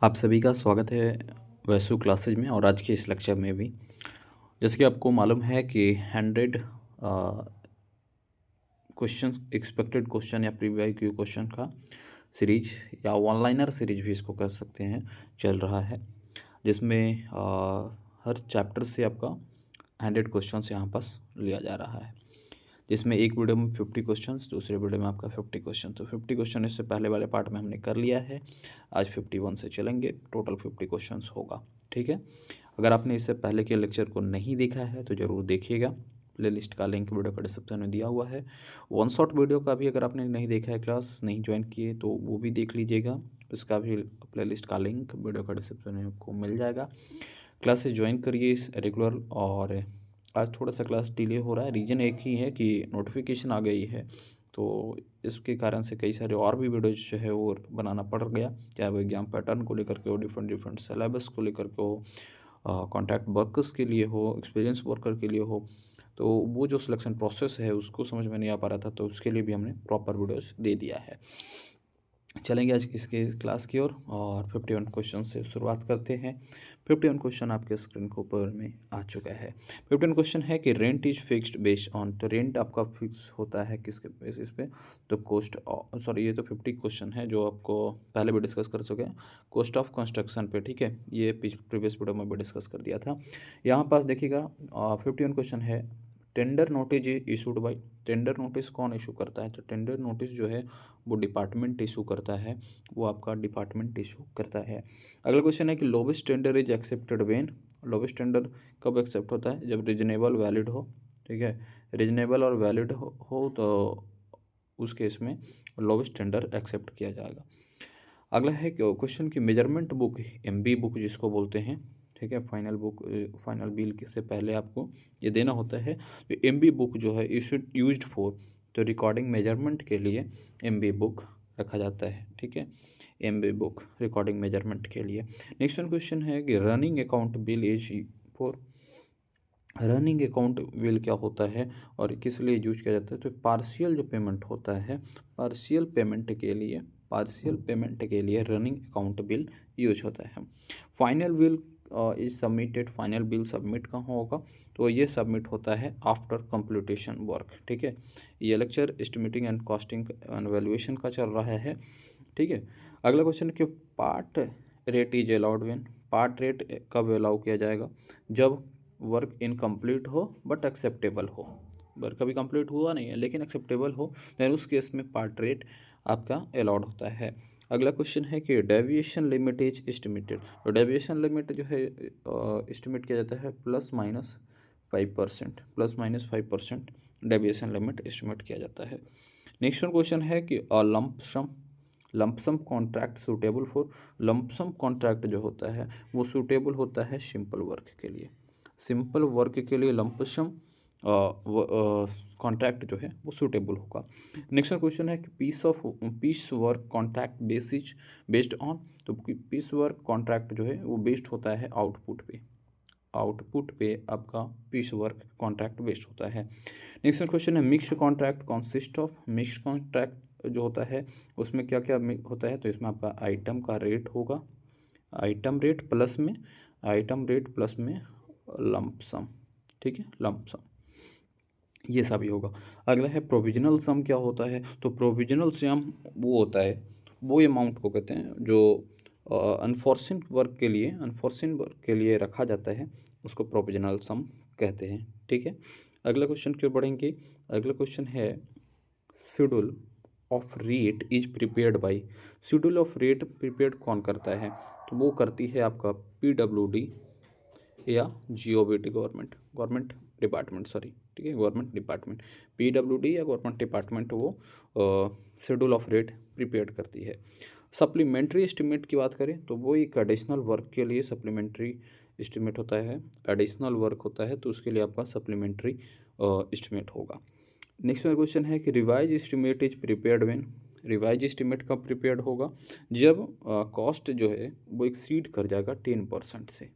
आप सभी का स्वागत है वैसु क्लासेज में और आज के इस लेक्चर में भी। जैसे कि आपको मालूम है कि 100 क्वेश्चन एक्सपेक्टेड क्वेश्चन या प्रीवियस क्यू क्वेश्चन का सीरीज या वन लाइनर सीरीज भी इसको कह सकते हैं चल रहा है, जिसमें हर चैप्टर से आपका 100 क्वेश्चन यहाँ पास लिया जा रहा है, जिसमें एक वीडियो में 50 क्वेश्चंस, दूसरे वीडियो में आपका 50 क्वेश्चन। तो 50 क्वेश्चन इससे पहले वाले पार्ट में हमने कर लिया है। आज 51 से चलेंगे, टोटल 50 क्वेश्चंस होगा। ठीक है, अगर आपने इससे पहले के लेक्चर को नहीं देखा है तो ज़रूर देखिएगा। प्लेलिस्ट का लिंक वीडियो का डिस्क्रिप्शन में दिया हुआ है। वन शॉट वीडियो का भी अगर आपने नहीं देखा है, क्लास नहीं ज्वाइन किए, तो वो भी देख लीजिएगा। उसका भी प्लेलिस्ट का लिंक वीडियो का डिस्क्रिप्शन में आपको मिल जाएगा। क्लासेस ज्वाइन करिए रेगुलर। और आज थोड़ा सा क्लास डिले हो रहा है, रीज़न एक ही है कि नोटिफिकेशन आ गई है, तो इसके कारण से कई सारे और भी वीडियोज जो है वो बनाना पड़ गया, चाहे वो एग्जाम पैटर्न को लेकर के हो, डिफरेंट डिफरेंट सिलेबस को लेकर के हो, कॉन्ट्रैक्ट वर्कर्स के लिए हो, एक्सपीरियंस वर्कर के लिए हो। तो वो जो सिलेक्शन प्रोसेस है उसको समझ में नहीं आ पा रहा था, तो उसके लिए भी हमने प्रॉपर वीडियोज दे दिया है। चलेंगे आज इसके क्लास की ओर और 51 क्वेश्चन से शुरुआत करते हैं। 51 क्वेश्चन आपके स्क्रीन के ऊपर में आ चुका है। 51 क्वेश्चन है कि rent is fixed based on, तो रेंट आपका फिक्स होता है किसके बेसिस पे? तो कोस्ट, सॉरी ये तो 50 क्वेश्चन है जो आपको पहले भी डिस्कस कर चुके हैं, कॉस्ट ऑफ कंस्ट्रक्शन पे। ठीक है, ये प्रीवियस वीडियो में भी डिस्कस कर दिया था। यहाँ पास देखिएगा 51 क्वेश्चन है, tender notice issued by. Tender notice कौन इशू करता है? तो टेंडर नोटिस जो है वो डिपार्टमेंट इशू करता है, वो आपका डिपार्टमेंट इशू करता है। अगला क्वेश्चन है कि lowest tender is accepted when. Lowest tender कब एक्सेप्ट होता है? जब रीजनेबल वैलिड हो। ठीक है, रीजनेबल और वैलिड हो तो उस केस में लोवेस्ट टेंडर एक्सेप्ट किया जाएगा। अगला है क्वेश्चन की मेजरमेंट बुक, एमबी बुक जिसको बोलते हैं। ठीक है, फाइनल बुक, फाइनल बिल से पहले आपको ये देना होता है। तो एमबी बुक जो है इशूड यूज्ड फॉर, तो रिकॉर्डिंग मेजरमेंट के लिए एमबी बुक रखा जाता है। ठीक है, एमबी बुक रिकॉर्डिंग मेजरमेंट के लिए। नेक्स्ट क्वेश्चन है कि running account bill is for. Running account bill क्या होता है और किस लिए यूज किया जाता है? तो पार्शियल जो पेमेंट होता है, पार्शियल पेमेंट के लिए, पार्शियल पेमेंट के लिए रनिंग अकाउंट बिल यूज होता है। Final bill is submitted, final bill submit कहाँ होगा? तो ये सबमिट होता है आफ्टर कंप्लीटेशन वर्क। ठीक है, ये lecture estimating and costing and valuation का चल रहा है। ठीक है, अगला क्वेश्चन कि part rate is allowed when. Part rate कब अलाउ किया जाएगा? जब वर्क इनकम्प्लीट हो बट एक्सेप्टेबल हो। वर्क अभी कंप्लीट हुआ नहीं है लेकिन एक्सेप्टेबल हो, देन उस केस में पार्ट रेट आपका अलाउड होता है। अगला क्वेश्चन है कि डेविएशन लिमिट इज एस्टिमेटेड। तो डेविएशन लिमिट जो है एस्टिमेट किया जाता है +-5%, +-5% डेविएशन लिमिट एस्टिमेट किया जाता है। नेक्स्ट क्वेश्चन है कि lumpsum contract suitable for. Lumpsum contract जो होता है वो सूटेबल होता है सिंपल वर्क के लिए। सिंपल वर्क के लिए लंपसम कॉन्ट्रैक्ट जो है वो सूटेबल होगा। नेक्स्ट क्वेश्चन है कि piece work contract basis based on. तो पीस वर्क कॉन्ट्रैक्ट जो है वो बेस्ड होता है आउटपुट पे। आउटपुट पे आपका पीस वर्क कॉन्ट्रैक्ट बेस्ड होता है। नेक्स्ट क्वेश्चन है mixed contract consist of. Mixed contract जो होता है उसमें क्या क्या होता है? तो इसमें आपका आइटम का रेट होगा, आइटम रेट प्लस में, आइटम रेट प्लस में लंपसम। ठीक है, लंपसम ये सभी होगा। अगला है प्रोविजनल सम क्या होता है? तो प्रोविजनल सम वो होता है, वो अमाउंट को कहते हैं जो अनफॉर्चुनेट वर्क के लिए, अनफॉर्चुनेट वर्क के लिए रखा जाता है, उसको प्रोविजनल सम कहते हैं। ठीक है, अगला क्वेश्चन क्यों बढ़ेंगे? अगला क्वेश्चन है schedule of rate is prepared by. Schedule of rate prepared कौन करता है? तो वो करती है आपका PWD या GOVT, government government department, sorry. ठीक है, गवर्नमेंट डिपार्टमेंट, PWD या गवर्नमेंट डिपार्टमेंट वो शेड्यूल ऑफ रेट प्रिपेयर करती है। सप्लीमेंट्री एस्टिमेट की बात करें तो वो एक एडिशनल वर्क के लिए सप्लीमेंट्री एस्टिमेट होता है। एडिशनल वर्क होता है तो उसके लिए आपका सप्लीमेंट्री एस्टिमेट होगा। नेक्स्ट क्वेश्चन है कि revise estimate is prepared when. Revise estimate कब प्रिपेयर्ड होगा? जब कॉस्ट जो है वो एक्सीड कर जाएगा 10% से।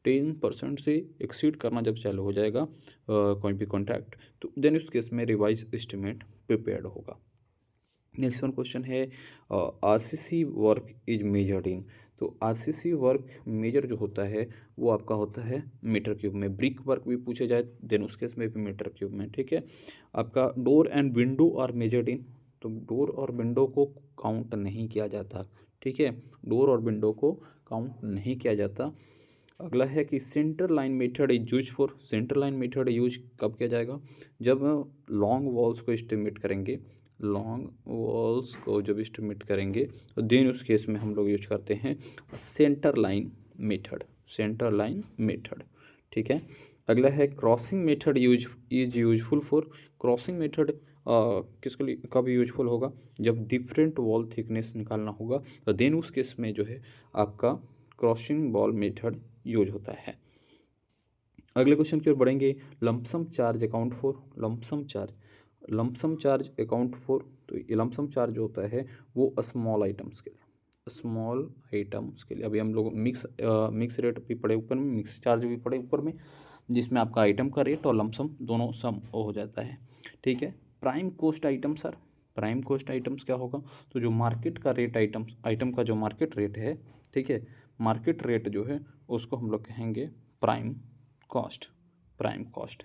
10% से एक्सीड करना जब चालू हो जाएगा कोई भी कॉन्ट्रैक्ट, तो देन उस केस में रिवाइज एस्टिमेट प्रिपेयर्ड होगा। नेक्स्ट वन क्वेश्चन है RCC work is measured in. तो आरसीसी वर्क मेजर जो होता है वो आपका होता है मीटर क्यूब में। ब्रिक वर्क भी पूछे जाए देन उस केस में भी मीटर क्यूब में, ठीक है। आपका door and window are measured in, तो डोर और विंडो को काउंट नहीं किया जाता, ठीक है, डोर और विंडो को काउंट नहीं किया जाता। अगला है कि centre line method is use for, centre line method use कब किया जाएगा, जब लॉन्ग वॉल्स को एस्टिमेट करेंगे, लॉन्ग वॉल्स को जब एस्टिमेट करेंगे तो देन उस केस में हम लोग यूज करते हैं centre line method, centre line method, ठीक है। अगला है crossing method use is useful for, crossing method किसके लिए कब यूजफुल होगा, जब डिफरेंट वॉल थिकनेस निकालना होगा तो देन उस केस में जो है आपका क्रॉसिंग वॉल मेथड यूज होता है। अगले क्वेश्चन की ओर बढ़ेंगे, lump sum charge account for, lump sum charge, lump sum charge account for, तो ये लमसम चार्ज जो होता है वो स्मॉल आइटम्स के लिए, स्मॉल आइटम्स के लिए। अभी हम लोग मिक्स रेट भी पढ़े ऊपर में, मिक्स चार्ज भी पढ़े ऊपर में, जिसमें आपका आइटम का रेट और लमसम दोनों सम हो जाता है, ठीक है। Prime cost item sir, prime cost items क्या होगा, तो जो मार्केट का रेट आइटम्स, आइटम का जो मार्केट रेट है, ठीक है, मार्केट रेट जो है उसको हम लोग कहेंगे प्राइम कॉस्ट, प्राइम कॉस्ट।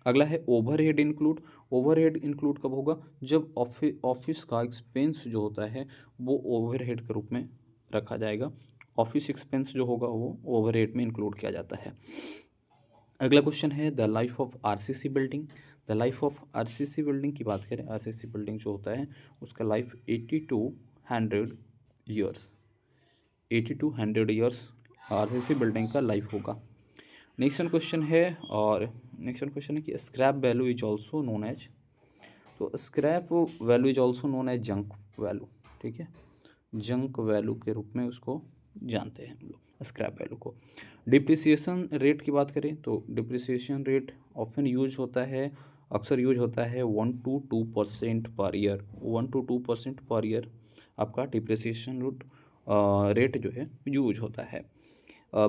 अगला है ओवरहेड इंक्लूड, ओवरहेड इंक्लूड कब होगा, जब ऑफिस का एक्सपेंस जो होता है वो ओवरहेड के रूप में रखा जाएगा, ऑफिस एक्सपेंस जो होगा वो ओवरहेड में इंक्लूड किया जाता है। अगला क्वेश्चन है the life of RCC building, the life of RCC building की बात करें, आरसीसी बिल्डिंग जो होता है उसका life 80 to 100 years, 80 to 100 years RCC building का लाइफ होगा। नेक्स्ट क्वेश्चन है, और नेक्स्ट क्वेश्चन है कि scrap value is also known as, तो scrap value is also known as junk value, ठीक है, जंक वैल्यू के रूप में उसको जानते हैं हम लोग स्क्रैप वैल्यू को। डिप्रिसिएशन रेट की बात करें तो डिप्रिसिएशन रेट ऑफन यूज होता है, अक्सर यूज होता है 1 to 2% per year, 1 to 2% per year आपका डिप्रिसिएशन रेट जो है यूज होता है।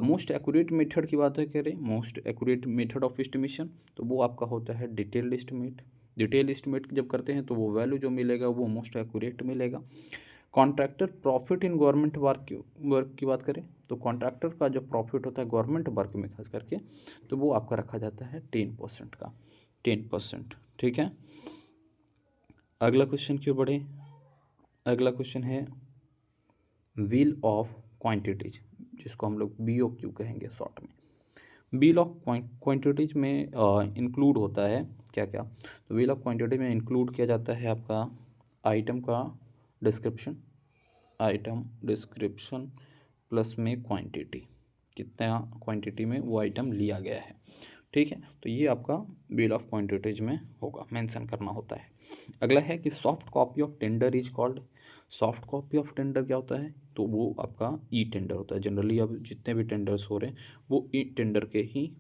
मोस्ट एक्यूरेट मेथड की बात करें, most accurate method of estimation, तो वो आपका होता है डिटेल्ड एस्टिमेट, डिटेल एस्टिमेट जब करते हैं तो वो वैल्यू जो मिलेगा वो मोस्ट एक्यूरेट मिलेगा। Contractor profit in government work की बात करें तो कॉन्ट्रैक्टर का जो प्रॉफिट होता है गवर्नमेंट वर्क में खास करके तो वो आपका रखा जाता है 10% का, 10%, ठीक है। अगला क्वेश्चन क्यों बढ़े, अगला क्वेश्चन है व्हील ऑफ क्वांटिटीज, जिसको हम लोग BOQ कहेंगे शॉर्ट में। व्हील ऑफ क्वांटिटीज में इंक्लूड होता है क्या क्या, तो व्हील ऑफ क्वांटिटी में इंक्लूड किया जाता है आपका आइटम का डिस्क्रिप्शन, आइटम डिस्क्रिप्शन प्लस में क्वांटिटी, कितना क्वांटिटी में वो आइटम लिया गया है, ठीक है, तो ये आपका बिल ऑफ क्वांटिटीज में होगा, मेंशन करना होता है। अगला है कि soft copy of tender is called, soft copy of tender क्या होता है, तो वो आपका ई टेंडर होता है। जनरली अब जितने भी टेंडर्स हो रहे हैं वो ई टेंडर के ही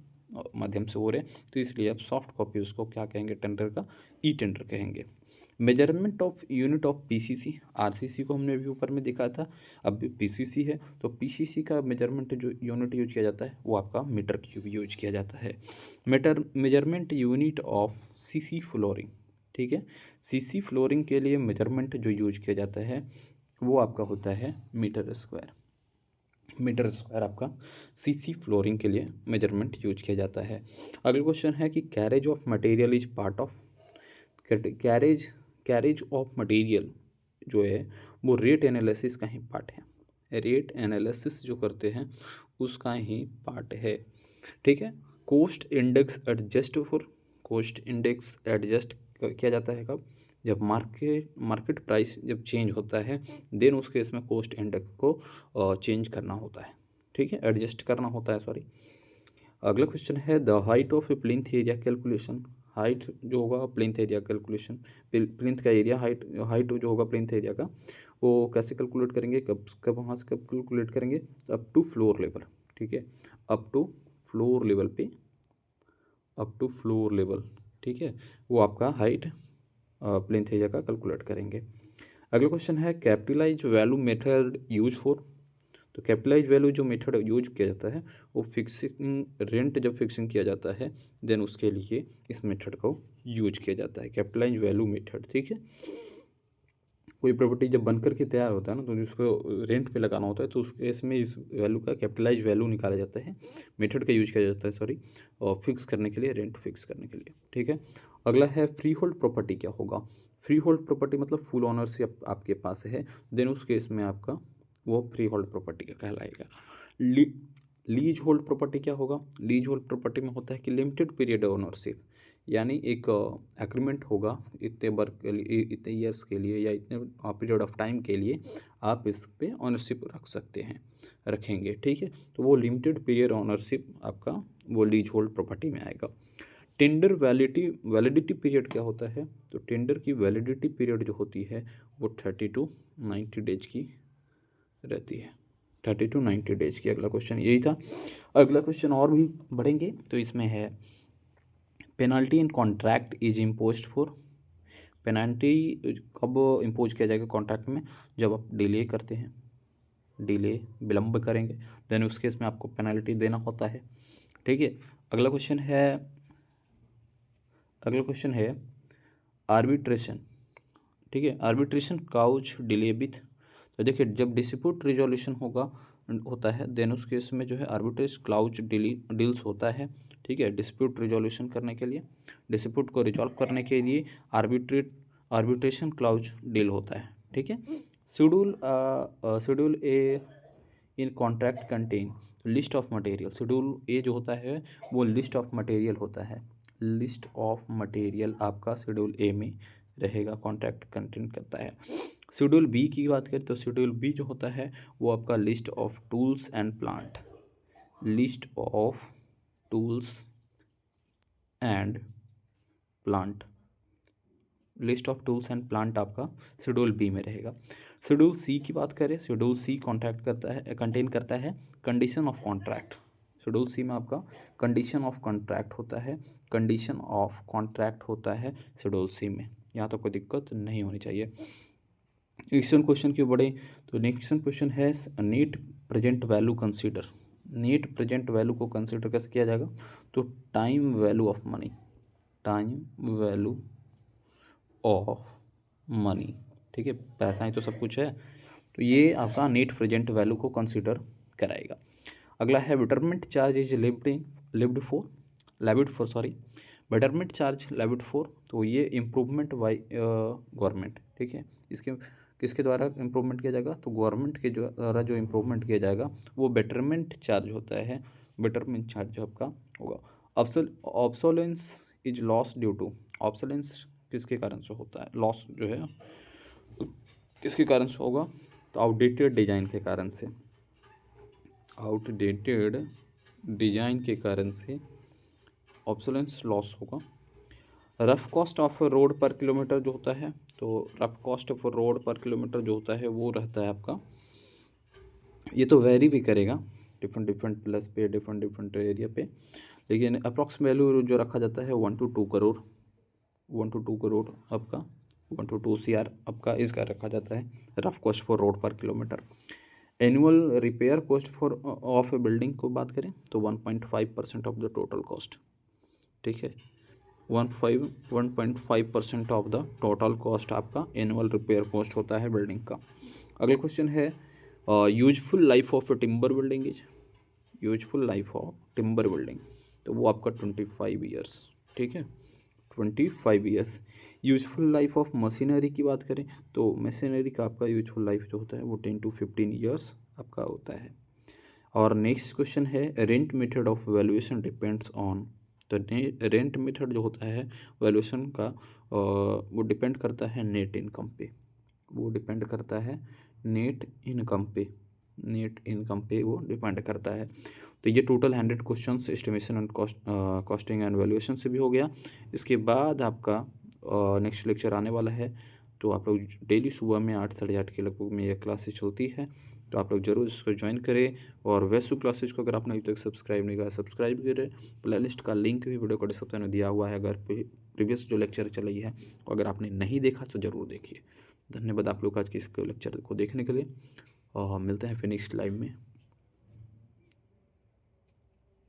माध्यम से हो रहे हैं, तो इसलिए आप सॉफ्ट कॉपी उसको क्या कहेंगे, टेंडर का ई टेंडर कहेंगे। Measurement of unit of PCC, RCC को हमने अभी ऊपर में देखा था, अब पीसीसी है तो पीसीसी का मेजरमेंट जो यूनिट यूज किया जाता है वो आपका मीटर क्यूब यूज किया जाता है। Measurement unit of CC flooring, ठीक है, सीसी फ्लोरिंग के लिए मेजरमेंट जो यूज किया जाता है वो आपका होता है मीटर स्क्वायर, मीटर स्क्वायर आपका सीसी फ्लोरिंग के लिए मेजरमेंट यूज किया जाता है। अगला क्वेश्चन है कि carriage of material is part of, carriage of material जो है वो रेट एनालिसिस का ही पार्ट है, रेट एनालिसिस जो करते हैं उसका ही पार्ट है, ठीक है। Cost index adjust for, cost index adjust किया जाता है कब, जब मार्केट प्राइस जब चेंज होता है देन उस केस में कॉस्ट इंडेक्स को चेंज करना होता है, ठीक है, एडजस्ट करना होता है, सॉरी। अगला क्वेश्चन है the height of A plinth area calculation, height जो होगा प्लिंथ एरिया कैलकुलेशन, प्लिंथ का एरिया हाइट, हाइट जो होगा प्लिंथ एरिया का वो कैसे कैलकुलेट करेंगे, कब कब वहाँ से कब कैलकुलेट करेंगे, अप टू फ्लोर लेवल, ठीक है, अप टू फ्लोर लेवल पे, अप टू फ्लोर लेवल, ठीक है, वो आपका हाइट प्लिंथ एरिया का कैलकुलेट करेंगे। अगला क्वेश्चन है capitalize value method use for, तो कैपिटलाइज वैल्यू जो मेथड यूज किया जाता है वो फिक्सिंग रेंट जब फिक्सिंग किया जाता है देन उसके लिए इस मेथड को यूज किया जाता है, कैपिटलाइज वैल्यू मेथड, ठीक है। कोई प्रॉपर्टी जब बनकर के तैयार होता है ना, तो जिसको रेंट पे लगाना होता है, तो उस केस में इस वैल्यू का कैपिटलाइज वैल्यू निकाला जाता है, मेथड का यूज किया जाता है, सॉरी, और फिक्स करने के लिए, रेंट फिक्स करने के लिए। ठीक है, अगला है फ्री होल्ड प्रॉपर्टी। क्या होगा? फ्री होल्ड प्रॉपर्टी मतलब फुल ओनरशिप आपके पास है, देन उस केस में आपका वो फ्री होल्ड प्रॉपर्टी का कहलाएगा। लीज होल्ड प्रॉपर्टी क्या होगा? लीज होल्ड प्रॉपर्टी में होता है कि लिमिटेड पीरियड ओनरशिप, यानी एक एग्रीमेंट होगा इतने वर्क के लिए, इतने ईयर्स के लिए, या इतने पीरियड ऑफ टाइम के लिए आप इस पे ऑनरशिप रख सकते हैं, रखेंगे। ठीक है, तो वो लिमिटेड पीरियड ऑनरशिप आपका वो लीज होल्ड प्रॉपर्टी में आएगा। टेंडर वैलिडिटी पीरियड क्या होता है? तो टेंडर की वैलिडिटी पीरियड जो होती है वो 30 to 90 डेज की रहती है, 30 to 90 डेज की। अगला क्वेश्चन यही था। अगला क्वेश्चन और भी बढ़ेंगे, तो इसमें है penalty in contract is imposed for. Penalty कब इम्पोज किया जाएगा कॉन्ट्रैक्ट में? जब आप डिले करते हैं, डिले विलंब करेंगे, देन उस केस में आपको पेनाल्टी देना होता है। ठीक है, अगला क्वेश्चन है आर्बिट्रेशन। ठीक है, आर्बिट्रेशन काउज डिले विथ। तो देखिए, जब डिस्प्यूट रिजोल्यूशन होता है, देन उस केस में जो है आर्बिट्रेज क्लाउज डील्स होता है। ठीक है, डिस्प्यूट रिजोल्यूशन करने के लिए, डिस्प्यूट को रिजॉल्व करने के लिए आर्बिट्रेशन क्लाउज डील होता है। ठीक है, schedule A in contract contain list of material. Schedule A जो होता है वो लिस्ट ऑफ मटेरियल होता है, लिस्ट ऑफ मटेरियल आपका शेड्यूल ए में रहेगा, कॉन्ट्रैक्ट कंटेन करता है। शेड्यूल बी की बात करें तो शेड्यूल बी जो होता है वो आपका list of tools and plant, list of tools and plant, list of tools and plant आपका शेड्यूल बी में रहेगा। शेड्यूल सी की बात करें, शेड्यूल सी कॉन्ट्रैक्ट करता है, कंटेन करता है condition of contract. Schedule C में आपका कंडीशन ऑफ कॉन्ट्रैक्ट होता है, कंडीशन ऑफ कॉन्ट्रैक्ट होता है शेड्यूल सी में। यहाँ तो कोई दिक्कत नहीं होनी चाहिए। नेक्स्ट क्वेश्चन क्यों बढ़े, तो नेक्स्ट क्वेश्चन है net present value consider. Net present value को कंसीडर कैसे किया जाएगा? तो time value of money, time value of money. ठीक है, पैसा ही तो सब कुछ है, तो ये आपका नेट प्रेजेंट वैल्यू को कंसीडर कराएगा। अगला है betterment charge is levied for sorry, betterment charge levied for, तो ये इम्प्रूवमेंट बाय गवर्नमेंट। ठीक है, इसके किसके द्वारा इम्प्रूवमेंट किया जाएगा? तो गवर्नमेंट के द्वारा जो इम्प्रूवमेंट किया जाएगा वो बेटरमेंट चार्ज होता है, बेटरमेंट चार्ज आपका होगा। Obsolescence is loss due to, obsolescence किसके कारण से होता है? लॉस जो है किसके कारण से होगा? तो आउटडेटेड डिजाइन के कारण से, आउटडेटेड डिजाइन के कारण से ऑब्सोलेंस लॉस होगा। रफ कॉस्ट ऑफ रोड पर किलोमीटर जो होता है, तो रफ कॉस्ट ऑफ रोड पर किलोमीटर जो होता है वो रहता है आपका, ये तो वेरी भी करेगा डिफरेंट प्लेस पे, डिफरेंट एरिया पे, लेकिन अप्रॉक्स वैल्यू जो रखा जाता है 1 to 2 करोड़, 1 to 2 करोड़ आपका, 1 to 2 CR आपका इसका रखा जाता है रफ कॉस्ट फॉर रोड पर kilometre. Annual repair cost for of A building को बात करें तो 1.5% ऑफ द टोटल कॉस्ट। ठीक है, 1.5% ऑफ द टोटल कॉस्ट आपका एनुअल रिपेयर कॉस्ट होता है बिल्डिंग का। अगला क्वेश्चन है useful life of A timber building is, useful life of timber building, तो वो आपका 25 ईयर्स। ठीक है, 25 years. Useful life of machinery की बात करें तो मशीनरी का आपका यूजफुल लाइफ जो होता है वो 10 to 15 ईयर्स आपका होता है। और नेक्स्ट क्वेश्चन है rent method of valuation depends on, तो रेंट मेथड जो होता है वैल्यूएशन का वो डिपेंड करता है नेट इनकम पे, वो डिपेंड करता है नेट इनकम पे, नेट इनकम पे वो डिपेंड करता है। तो ये total 100 question estimation and costing and valuation से भी हो गया। इसके बाद आपका नेक्स्ट लेक्चर आने वाला है, तो आप लोग डेली सुबह में 8 साढ़े 8 के लगभग में ये क्लासेस चलती है, तो आप लोग ज़रूर इसको ज्वाइन करें। और वैसु क्लासेज को अगर आपने अभी तक सब्सक्राइब नहीं किया, सब्सक्राइब करें। प्लेलिस्ट का लिंक भी वीडियो को डिस्क्रिप्शन में दिया हुआ है, अगर प्रीवियस जो लेक्चर चली है अगर आपने नहीं देखा तो ज़रूर देखिए। धन्यवाद आप लोग आज के इस लेक्चर को देखने के लिए, और मिलते हैं फिर नेक्स्ट लाइव में।